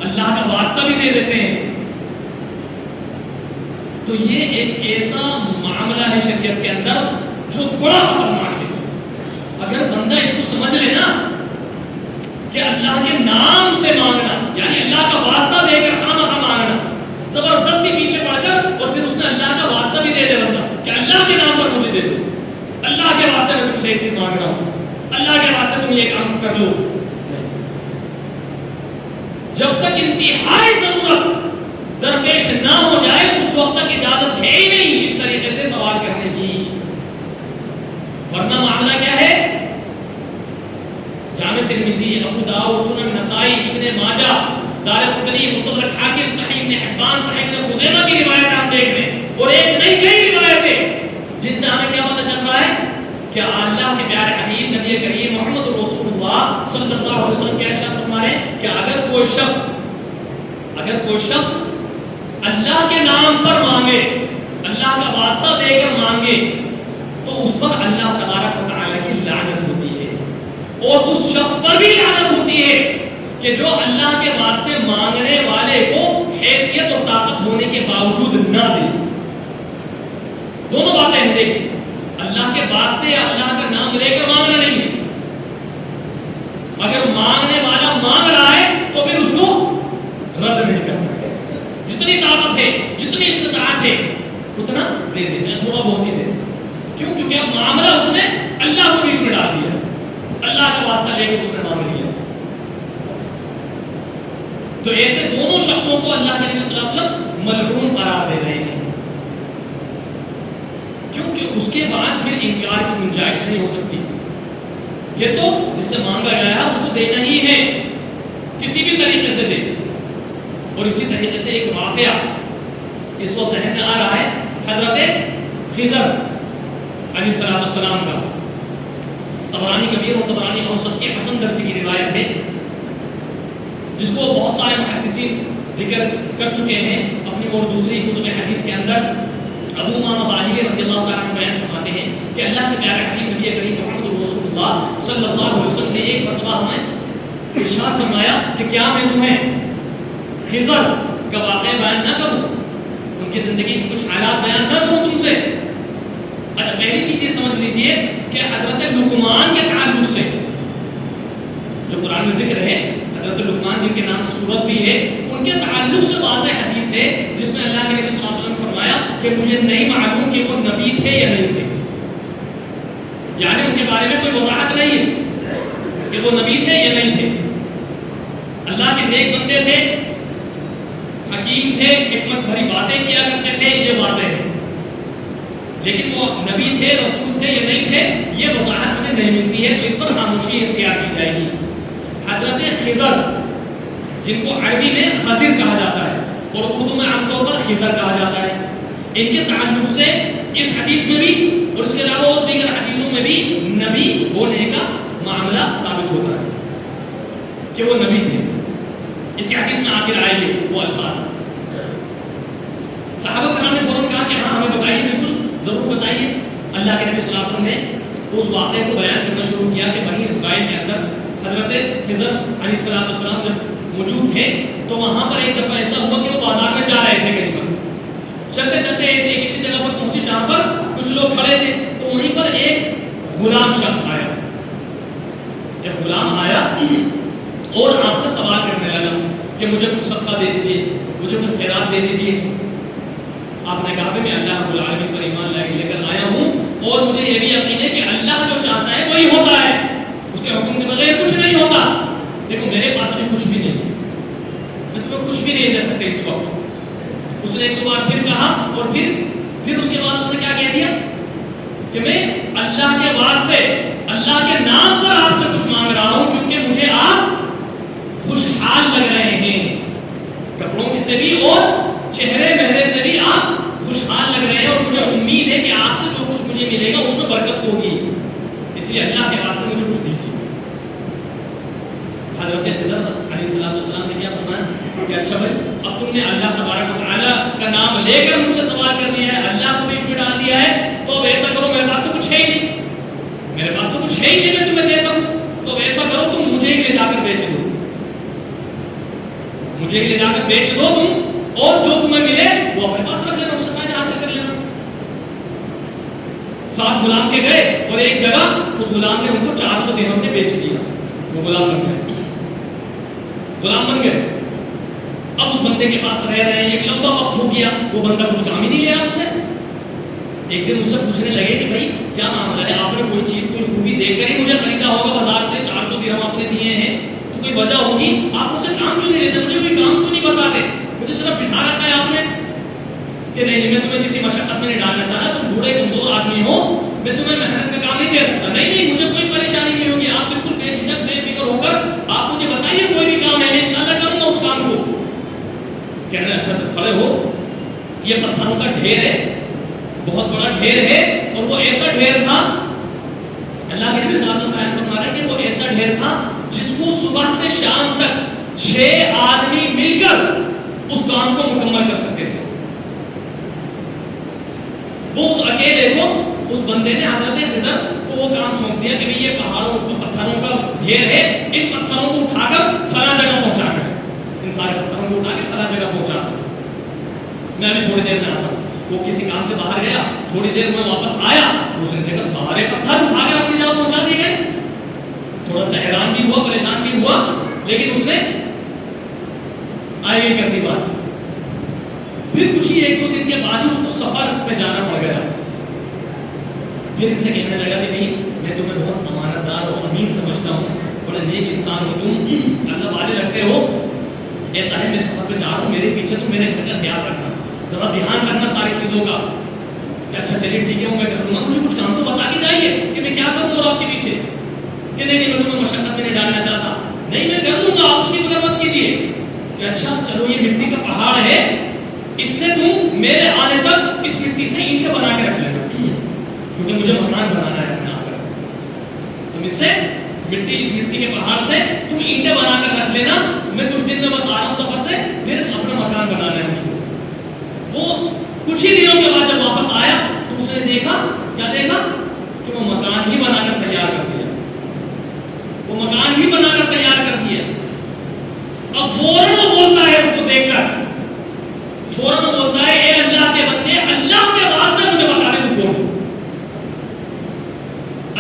اللہ کا واسطہ بھی دے دیتے ہیں. تو یہ ایک ایسا معاملہ ہے شریعت کے اندر جو بڑا خطرناک ہے. اگر بندہ اس کو سمجھ لے نا کہ اللہ کے نام سے مانگنا یعنی اللہ کا واسطہ دے کر خواہ مانگنا زبردستی پیچھے پڑ کر اور پھر اس میں اللہ کا واسطہ بھی دے دے بندہ کہ اللہ کے نام پر مجھے دے دو. اللہ کے واسطے میں تم سے ایک چیز مانگ رہا ہوں. اللہ کے واسطے تم یہ کام کر لو. جب تک انتہائی ضرورت درپیش نہ ہو جائے اس وقت تک اجازت ہے ہی نہیں اس طریقے سے سوال کرنے کی. ورنہ معاملہ کیا ہے جامع ترمذی ابو داؤد سنن نسائی ابن ماجہ دارقطنی مستدرک حاکم صحیح ابن حبان صحیح ابن خزیمہ کی روایت ہم دیکھ لیں اور ایک نئی کئی روایتیں جن سے ہمیں کیا پتہ چل رہا ہے کہ اللہ کے پیارے حبیب نبی کریم محمد رسول اللہ اللہ صلی اللہ علیہ وسلم کیا ارشاد فرما رہے ہیں کہ اگر کوئی شخص اللہ کے نام پر مانگے، اللہ کا واسطہ دے کر مانگے، تو اس پر اللہ تبارک و تعالیٰ کی لعنت ہوتی ہے، اور اس شخص پر بھی لعنت ہوتی ہے کہ جو اللہ کے واسطے مانگنے والے کو حیثیت اور طاقت ہونے کے باوجود نہ دے۔ دونوں باتیں ہیں، دیکھیں، اللہ کے واسطے یا اللہ کا نام لے کر مانگنا نہیں ہے۔ اگر مانگنے والا مانگ رہا ہے تو پھر اس کو رد نہیں کرنا ہے، جتنی طاقت ہے، جتنی استطاعت ہے اتنا دے دے، چاہے تھوڑا بہت ہی دے دے۔ کیوں؟ کیونکہ اب معاملہ اس نے اللہ کو بیچ میں ڈال دیا، اللہ کا واسطہ لے کے اس نے مانگ لیا۔ تو ایسے دونوں شخصوں کو اللہ کے نبی صلی اللہ علیہ وسلم ملعون قرار دے رہے ہیں، کیونکہ اس کے بعد پھر انکار کی گنجائش نہیں ہو سکتی۔ یہ تو جس سے مانگا گیا ہے اس کو دینا ہی ہے، کسی بھی طریقے سے دے۔ اور اسی طریقے سے ایک واقعہ اس وقت ذہن میں آ رہا ہے، حضرت خضر علیہ السلام کا، طبرانی کبیر اور طبرانی اوسط کی حسن درجے کی روایت ہے، جس کو بہت سارے محدثین ذکر کر چکے ہیں اپنی اور دوسری کتب حدیث کے اندر۔ ابو امامہ باہلی رضی اللہ تعالیٰ عنہ بیان فرماتے ہیں کہ اللہ کے پیارے حبیب نبی کریم محمد رسول اللہ صلی اللہ علیہ وسلم نے ایک مرتبہ ہمیں ارشاد فرمایا کہ کیا میں تمہیں خضر کا واقعہ بیان نہ کروں، ان کی زندگی کے کچھ حالات بیان نہ کروں تم سے؟ اچھا، پہلی چیز یہ سمجھ لیجئے کہ حضرت لقمان کے تعلق سے جو قرآن میں ذکر ہے، حضرت لقمان جن کے نام سے سورت بھی ہے، ان کے تعلق سے واضح حدیث ہے جس میں اللہ کے نبی صلی اللہ علیہ وسلم نے فرمایا کہ مجھے نہیں معلوم کہ وہ نبی تھے یا نہیں تھے، یعنی ان کے بارے میں کوئی وضاحت نہیں ہے کہ وہ نبی تھے یا نہیں تھے۔ اللہ کے نیک بندے تھے، حکیم تھے، حکمت بھری باتیں کیا کرتے تھے، یہ واضح ہے، لیکن وہ نبی تھے، رسول تھے یا نہیں تھے، یہ وضاحت ہمیں نہیں ملتی ہے، تو اس پر خاموشی اختیار کی جائے گی۔ حضرت خضر جن کو عربی میں خضر کہا جاتا ہے اور اردو میں عام طور پر خضر کہا جاتا ہے، ان کے تعلق سے اس حدیث میں بھی اور اس کے علاوہ اور دیگر حدیثوں میں بھی نبی ہونے کا معاملہ ثابت ہوتا ہے کہ وہ نبی تھے۔ اسی حدیث میں آخر آئے گے وہ الفاظ، صحابہ کرام نے فوراً کہا کہ ہاں ہمیں بتائیے، بالکل ضرور بتائیے۔ اللہ کے نبی صلی اللہ علیہ وسلم نے اس واقعے کو بیان کرنا شروع کیا کہ بنی اسرائیل کے اندر حضرت خضر علیہ السلام جب موجود تھے تو وہاں پر ایک دفعہ ایسا ہوا کہ وہ بازار میں جا رہے تھے، کہیں پر چلتے چلتے ایسے کسی جگہ پر پہنچے جہاں پر کچھ لوگ کھڑے تھے، تو وہیں پر ایک غلام شخص آیا، ایک غلام آیا اور آپ سے سوال کرنے لگا کہ مجھے کچھ صدقہ دے دیجیے، مجھے کچھ خیرات دے دیجیے۔ آپ نے کہا کہ میں اللہ رب العالمین پر ایمان لے کر آیا ہوں اور مجھے یہ بھی یقین ہے کہ اللہ جو چاہتا ہے وہی ہوتا ہے، اس کے حکم کے بغیر کچھ نہیں ہوتا۔ دیکھو میرے پاس ابھی کچھ بھی نہیں، میں تمہیں کچھ بھی نہیں دے سکتے اس وقت۔ اس نے ایک دو بار پھر کہا اور پھر اس کے بعد اس نے کیا کہہ دیا کہ میں اللہ کے واسطے، اللہ کے نام پر آپ سے کچھ مانگ رہا ہوں، کیونکہ مجھے آپ خوشحال لگ رہے ہیں، کپڑوں سے بھی اور چہرے مہرے سے بھی آپ خوشحال لگ رہے ہیں، اور مجھے امید ہے کہ آپ سے جو کچھ مجھے ملے گا اس میں برکت ہوگی، اس لیے اللہ کے واسطے مجھے کچھ دیجیے۔ حضرت خضر علیہ السلام نے کیا فرمایا کہ اچھا بھائی، اب تم نے اللہ تبارک و تعالیٰ کا نام لے کر مجھ سے سوال کر لیا ہے، اللہ کو بیچ میں ڈال دیا ہے، تو اب ایسا کرو، میرے پاس تو کچھ ہے ہی نہیں، میرے پاس تو کچھ ہے ہی نہیں میں تمہیں دے سکوں، تو ایسا کرو تم مجھے ہی لے جا کر بیچ دو، مجھے ہی لے جا کر بیچ دو تم، اور جو تمہیں ملے وہ اپنے پاس رکھ لینا، اس سے فائدہ حاصل کر لینا۔ ساتھ غلام کے گئے اور ایک جگہ اس غلام نے ان کو 400 درہم میں بیچ دیا، وہ غلام بن گئے، غلام بن گئے۔ اب اس بندے کے پاس رہ رہے ہیں، ایک لمبا وقت ہو گیا، وہ بندہ کچھ کام ہی نہیں لے رہا مجھ سے۔ ایک دن مجھ سے پوچھنے لگے کہ بھائی کیا معاملہ ہے، آپ نے کوئی چیز کوئی خوبی دیکھ کر ہی مجھے خریدا ہوگا بازار سے، 400 درہم آپ نے دیے ہیں تو کوئی وجہ ہوگی، آپ مجھ سے کام کیوں نہیں لیتے، مجھے کوئی کام کیوں نہیں بتاتے، مجھے صرف بٹھا رکھا ہے آپ نے کہ نہیں میں تمہیں کسی مشقت میں نہیں ڈالنا چاہ رہا، تم بوڑھے کمزور آدمی ہو، میں تمہیں محنت کا کام نہیں دے سکتا، نہیں مجھے کوئی پریشانی نہیں ہوگی، آپ بالکل بے جھجک بے فکر ہو کر آپ مجھے بتائیے کوئی بھی کام ہے، میں انشاءاللہ کروں گا اس کام کو۔ کہنے اچھا کھڑے ہو، یہ پتھروں کا ڈھیر ہے، بہت بڑا ڈھیر ہے، اور وہ ایسا ڈھیر تھا اللہ کے نبی صلی اللہ علیہ وسلم بیان فرما رہے ہیں کہ وہ ایسا ڈھیر تھا جس کو صبح سے شام تک 6 آدمی مل کر اس کام کو مکمل کر سکتے تھے. وہ اس اکیلے کو اس بندے نے حضرت خضر کو وہ کام سونپ دیا کہ یہ پہاڑوں پتھروں کا ڈھیر ہے, ان پتھروں کو اٹھا کر فلاں جگہ پہنچانا ہے, ان سارے پتھروں کو اٹھا کے فلاں جگہ پہنچانا ہے. میں ابھی تھوڑی دیر میں آتا ہوں. وہ کسی کام سے باہر گیا, تھوڑی دیر میں واپس آیا, اس نے دیکھا سارے پتھر اٹھا کر اپنی جگہ پہنچا دیے گئے. تھوڑا سا حیران بھی ہوا, پریشان بھی ہوا, لیکن اس نے آگے کر دی بات. پھر کچھ ہی 1-2 دن کے بعد اس کو سفر پہ جانا پڑ گیا. پھر ان سے کہنے لگا کہ نہیں, میں تمہیں بہت امانت دار اور امین سمجھتا ہوں, بڑے نیک انسان ہو تم, اللہ والے لگتے ہو, ایسا ہے میں سفر پہ جا رہا ہوں, میرے پیچھے تم میرے گھر کا خیال رکھنا, ذرا دھیان رکھنا ساری چیزوں کا. کہ اچھا چلیے ٹھیک ہے, وہ میں کر دوں گا, مجھے کچھ کام تو بتا کے جائیے کہ میں کیا کروں اور آپ کے پیچھے. کہ نہیں میں تمہیں مشقت میں نہیں ڈالنا چاہتا, نہیں میں کر دوں گا, آپ اس کی فکر مت کیجیے. کہ اچھا چلو یہ مٹی کا پہاڑ ہے, اس سے تم میرے آنے تک اس مٹی سے اینٹیں بنا کے رکھ لینا, کیونکہ مجھے مکان بنانا ہے اپنا. تم اس سے اس مٹی کے پہاڑ سے تم اینٹیں بنا کر رکھ لینا, میں کچھ دن میں بس آ رہا ہوں سفر سے, پھر اپنا مکان بنانا ہے مجھ کو. وہ کچھ ہی دنوں کے بعد جب واپس آیا تو اس نے دیکھا, کیا دیکھا, کہ وہ مکان ہی بنا کر تیار کر دیا, وہ مکان ہی بنا کر تیار کر دیا. اب فوراً وہ بولتا ہے, اس کو دیکھ کر فوراً وہ بولتا ہے, اے اللہ کے بندے, اللہ کے واسطے مجھے بتا دے تو کون ہے,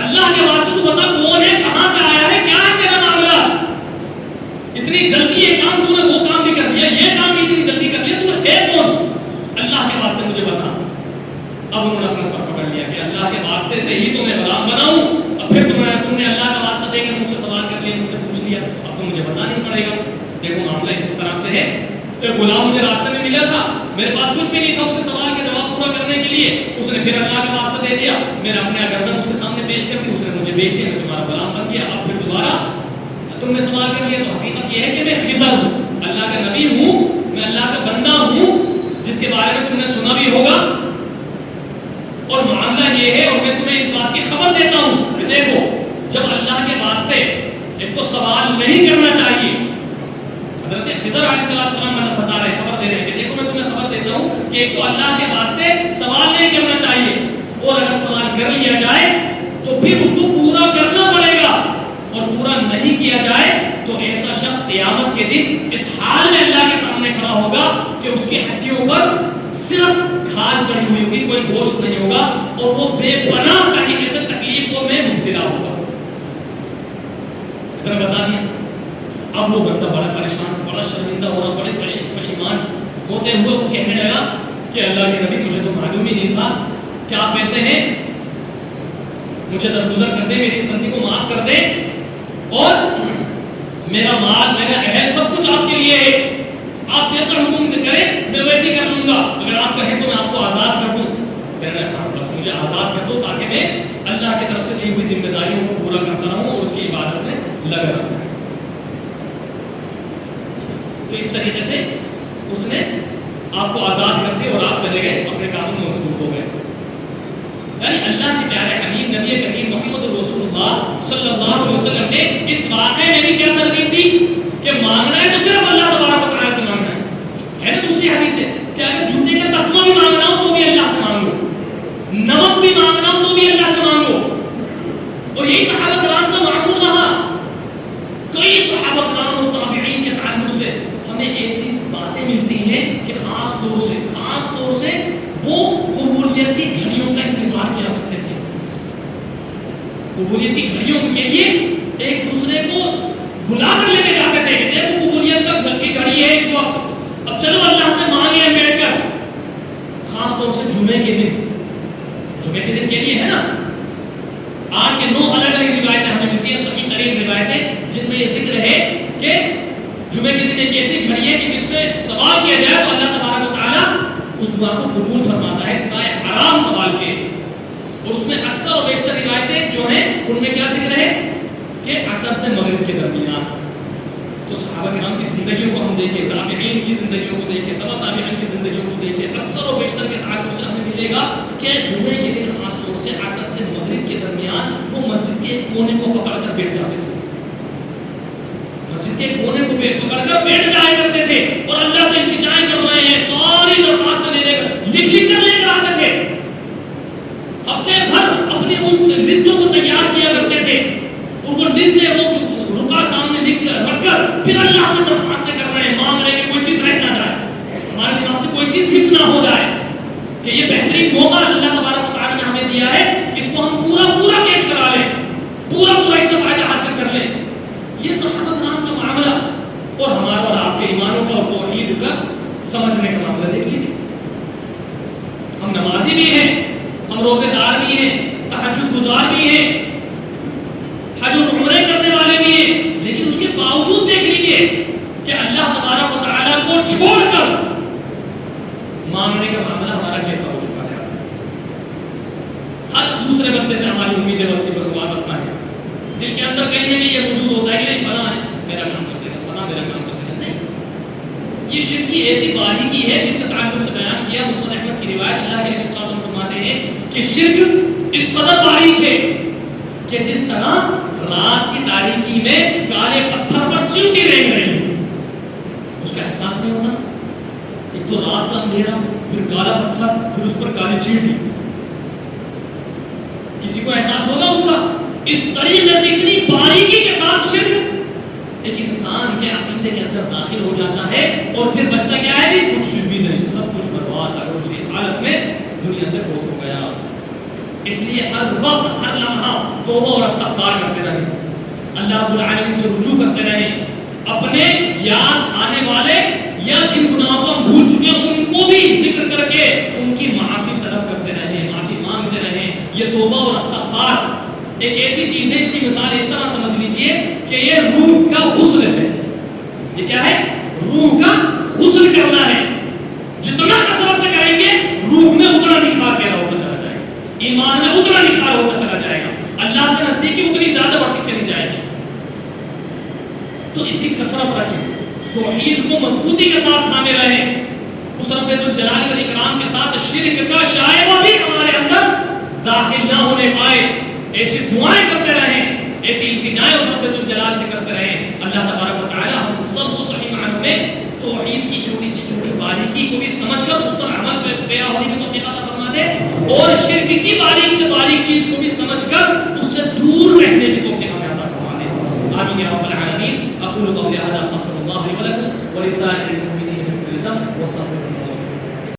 اللہ کے واسطے تو بتا کون ہے, کہاں سے آیا ہے, کیا ہے تیرا معاملہ, اتنی جلدی یہ کام تو نے وہ کام بھی کر دیا, یہ کام بھی اتنی جلدی کر لیا, تو ہے کون, اللہ کے واسطے مجھے بتا. اب انہوں نے اپنا سر پکڑ لیا کہ اللہ کے واسطے سے ہی تو میں غلام بناؤں, اب پھر تم نے اللہ کا واسطہ دے کر مجھ سے سوال کر لیا, مجھ سے پوچھ لیا, اب تو مجھے بتانا نہیں پڑے گا. دیکھو معاملہ اس طرح سے ہے, ایک غلام مجھے راستے میں ملا تھا, میرے پاس کچھ بھی نہیں تھا, اس کے سوال کے جواب پورا کرنے کے لیے اس نے پھر اللہ کا واسطہ دے دیا, میں نے اپنے گردن اس کے سامنے پیش کر دی, اس نے مجھے بیچ دیا, میں تمہارا غلام بن گیا. اب پھر دوبارہ تم نے سوال کر لیا, تو حقیقت یہ ہے کہ میں خضر ہوں, اللہ کا نبی ہوں, میں اللہ کا بندہ ہوں, جس کے بارے میں تم نے سنا بھی ہوگا. اور معاملہ یہ ہے, اور میں تمہیں اس بات کی خبر دیتا ہوں کہ دیکھو, جب اللہ کے واسطے ایک تو سوال نہیں کرنا چاہیے. حضرت خضر علیہ السلام بتا رہے, خبر دے رہے ہیں کہ دیکھو میں تمہیں خبر دیتا ہوں کہ ایک تو اللہ کے واسطے سوال نہیں کرنا چاہیے, اور اگر سوال کر لیا جائے تو پھر اس کو پورا کرنا پڑے گا, اور پورا نہیں کیا جائے تو ایسا شخص قیامت کے دن اس حال میں اللہ کے سامنے کھڑا ہوگا کہ اس کی ہڈیوں پر صرف کھال چڑھی ہوئی ہوگی, کوئی گوشت نہیں ہوگا, اور وہ بے پناہ طریقے سے تکلیفوں میں مبتلا ہوگا. اتنا بتا دیا. اب وہ بندہ بڑا پریشان, بڑا شرمندہ ہو رہا, بڑے پشیمان ہوتے ہوئے وہ کہنے لگا کہ اللہ کے نبی مجھے تو معلوم ہی نہیں تھا کہ آپ ایسے ہیں, مجھے درگزر کر دیں, میری اس غلطی کو معاف کر دیں, اور میرا مال, میرا اہل سب کچھ آپ کے لیے ہے, آپ جیسا حکم کریں میں ویسے ہی کر لوں گا, اگر آپ کہیں تو میں آپ کو آزاد کر دوں. کہنا ہے ہاں بس مجھے آزاد کر دو تاکہ میں اللہ کی طرف سے دی ہوئی ذمہ داریوں کو پورا کرتا رہوں اور اس کی عبادت میں لگا رہوں. تو اس طریقے سے اس نے آپ کو آزاد کر دیا اور آپ چلے گئے, اپنے کاموں میں مصروف ہو گئے. یعنی اللہ کے پیارے حبیب نبی کریم محمد رسول اللہ صلی اللہ علیہ وسلم نے اس واقعے میں بھی کیا ترغیب دی کہ مانگنا ہے تو صرف اللہ تبارک و تعالیٰ سے مانگنا ہے. نا دوسری حدیث ہے کہ اگر جوتے کا تسمہ بھی مانگنا ہو تو بھی اللہ سے مانگو, نمک بھی مانگنا ہو تو بھی اللہ سے مانگو. اور یہی صحابہ کرام کا معمول رہا. کئی صحابہ کرام اور تابعین کے تعلق سے ہمیں ایسی باتیں ملتی ہیں کہ خاص طور سے وہ قبولیت کی گھڑیوں کا انتظار کیا کرتے تھے. قبولیت کی گھڑیوں کے لیے ایک دوسرے کو بلا کر لے کے جاتے تھے کہ دیکھو قبولیت کا گھر کی گھڑی ہے اس وقت, اب چلو اللہ سے مانگے بیٹھ کر. خاص طور سے جمعے کے دن کے لیے ہے نا, 8 یا 9 الگ الگ روایتیں ہمیں ملتی ہیں, صحیح ترین روایتیں, جن میں یہ ذکر ہے کہ جمعے کے دن ایک ایسی گھڑی ہے کہ جس میں سوال کیا جائے تو اللہ تبارک و تعالیٰ اس دعا کو قبول فرماتا ہے سوائے حرام سوال کے. اور اس میں اکثر اور بیشتر روایتیں جو ہیں ان میں کیا ذکر ہے کہ عصر سے مغرب کے درمیان. تو صحابہ کرام کی زندگیوں کو ہم دیکھیں, تابعین کی زندگیوں کو دیکھیں, تبع تابعین کی زندگیوں کو دیکھیں, اکثر اور بیشتر کے تعلق سے ہمیں ملے گا کہ جمعے کے دن خاص طور سے عصر سے مغرب کے درمیان وہ مسجد کے دیا ہے اس کو ہم پورا پورا کیش کرا لیں, پورا پورا اس سے فائدہ حاصل کر لیں. یہ صحابہ کرام کا معاملہ اور ہمارا اور آپ کے ایمانوں کا اور توحید کا سمجھنے کا معاملہ دیکھ لیجیے. ہم نمازی بھی ہیں, ہم روزے دار بھی ہیں, تہجد گزار بھی ہیں, حج اور عمرے کرنے والے بھی ہیں, لیکن اس کے باوجود دیکھ لیجیے کہ اللہ تبارک و تعالیٰ کو چھوڑ کر مانگنے کا معاملہ ہمارا کیسا ہو چکا ہے. ہر دوسرے بندے سے ہماری امیدیں وابستہ ہیں. دل کے اندر کہیں نہ کہیں یہ موجود ہوتا ہے کہ نہیں فلاں میرا کام کر دے گا, فلاں میرا کام کر دے گا. نہیں, یہ شرک کی ایسی باریکی ہے جس کا تعلق سے بیان کیا مسند احمد کی روایت. اللہ کے نبی صلی اللہ علیہ وسلم فرماتے ہیں کہ شرک اس قدر باریک ہے کہ جس طرح رات کی تاریکی میں کالے پتھر پر چیونٹی رینگ رہی ہے, اس کا احساس نہیں ہوتا. ایک تو رات کا اندھیرا, پھر کالا پتھر, پھر اس پر کالی چیونٹی. کسی کو احساس ہوگا اس کا؟ اس طریقے سے اتنی باریکی کے ساتھ شرک ایک انسان کے عقیدے کے اندر داخل ہو جاتا ہے اور پھر بچتا کیا ہے؟ کچھ بھی نہیں, سب کچھ برباد اگر اس کی حالت میں دنیا سے فوت ہو گیا. اس لیے ہر وقت ہر لمحہ توبہ اور استغفار کرتے رہیں, اللہ رب العالمین سے رجوع کرتے رہیں, اپنے یاد آنے والے یا جن گناہوں کو ہم بھول چکے ہیں ان کو بھی ذکر کر کے ان کی معافی طلب کرتے رہیں, معافی مانگتے رہیں. یہ توبہ اور استغفار ایک ایسی چیز ہے, اس کی مثال اس طرح سمجھ لیجئے کہ یہ روح کا غسل ہے. یہ کیا ہے؟ روح کا غسل کرنا ہے. جتنا کثرت سے کریں گے روح میں اتنا نکھار پیدا ہوتا چلا جائے گا, ایمان میں اتنا نکھار ہوتا چلا جائے گا, اللہ سے نزدیکی اتنی زیادہ بڑھتی چلی جائے گی. تو اس کی کثرت رکھیں, توحید کو مضبوطی کے ساتھ تھامے رہیں. اس رب ذوالجلال والاکرام کے ساتھ شرک کا شائبہ بھی ہمارے اندر داخل نہ ہونے پائے. ایسی دعائیں کرتے رہیں, ایسی التجائیں اس رب ذوالجلال سے کرتے رہیں. اللہ تبارک و تعالی ہم سب کو صحیح معنوں میں توحید کی چھوٹی سی چھوٹی باریکی کو بھی سمجھ کر اس پر عمل پیرا ہونے کی توفیق عطا فرما دے, اور شرک کی باریک سے باریک چیز کو بھی سمجھ کر اس سے دور رہنے کی توفیق ہمیں عطا فرما دے. آمین یا رب العالمین. اقول قولی ھذا استغفر اللہ لی ولکم ولسائر المؤمنین من کل ذنب واستغفروہ.